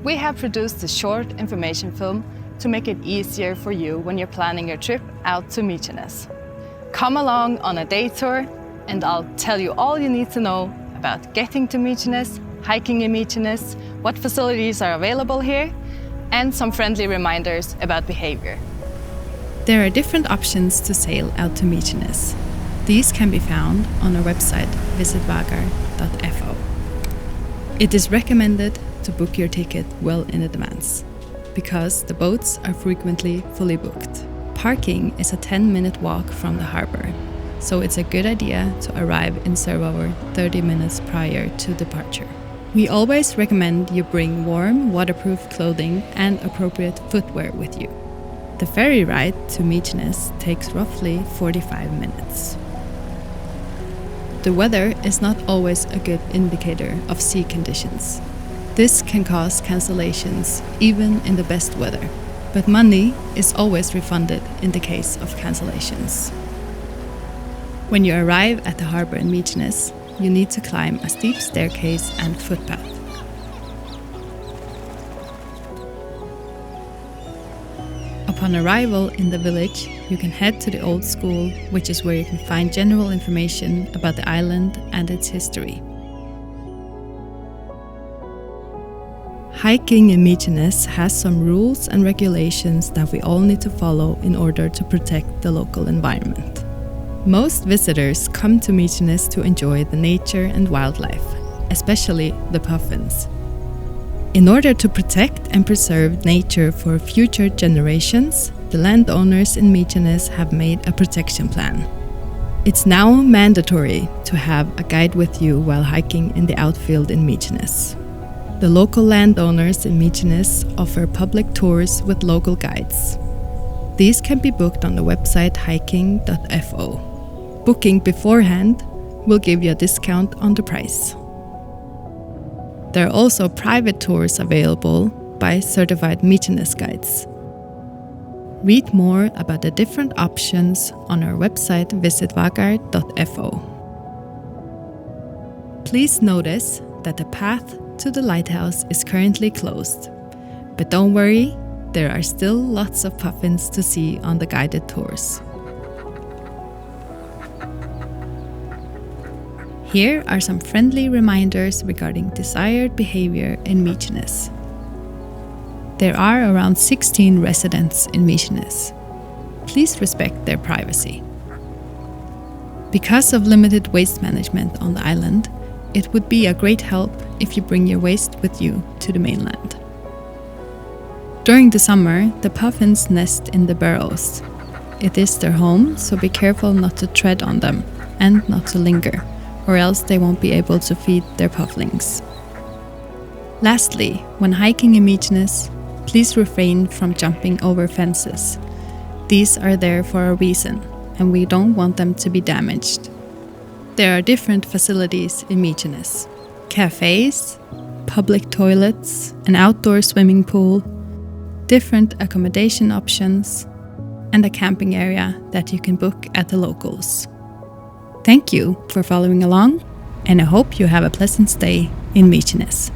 We have produced a short information film to make it easier for you when you're planning your trip out to Mykines. Come along on a day tour and I'll tell you all you need to know about getting to Mykines, hiking in Mykines, what facilities are available here, and some friendly reminders about behavior. There are different options to sail out to Mykines. These can be found on our website visitvagar.fo. It is recommended to book your ticket well in advance, because the boats are frequently fully booked. Parking is a 10-minute walk from the harbor, so it's a good idea to arrive in Sørvágur 30 minutes prior to departure. We always recommend you bring warm, waterproof clothing and appropriate footwear with you. The ferry ride to Mykines takes roughly 45 minutes. The weather is not always a good indicator of sea conditions. This can cause cancellations even in the best weather, but money is always refunded in the case of cancellations. When you arrive at the harbor in Mykines, you need to climb a steep staircase and footpath. Upon arrival in the village, you can head to the old school, which is where you can find general information about the island and its history. Hiking in Mykines has some rules and regulations that we all need to follow in order to protect the local environment. Most visitors come to Mykines to enjoy the nature and wildlife, especially the puffins. In order to protect and preserve nature for future generations, the landowners in Mykines have made a protection plan. It's now mandatory to have a guide with you while hiking in the outfield in Mykines. The local landowners in Mykines offer public tours with local guides. These can be booked on the website hiking.fo. Booking beforehand will give you a discount on the price. There are also private tours available by certified Mykines guides. Read more about the different options on our website visitvagar.fo. Please notice that the path to the lighthouse is currently closed, but don't worry, there are still lots of puffins to see on the guided tours. Here are some friendly reminders regarding desired behavior in Mykines. There are around 16 residents in Mykines. Please respect their privacy. Because of limited waste management on the island, it would be a great help if you bring your waste with you to the mainland. During the summer, the puffins nest in the burrows. It is their home, so be careful not to tread on them and not to linger, or else they won't be able to feed their pufflings. Lastly, when hiking in Mykines, please refrain from jumping over fences. These are there for a reason, and we don't want them to be damaged. There are different facilities in Mykines: cafes, public toilets, an outdoor swimming pool, different accommodation options, and a camping area that you can book at the locals. Thank you for following along, and I hope you have a pleasant stay in Mykines.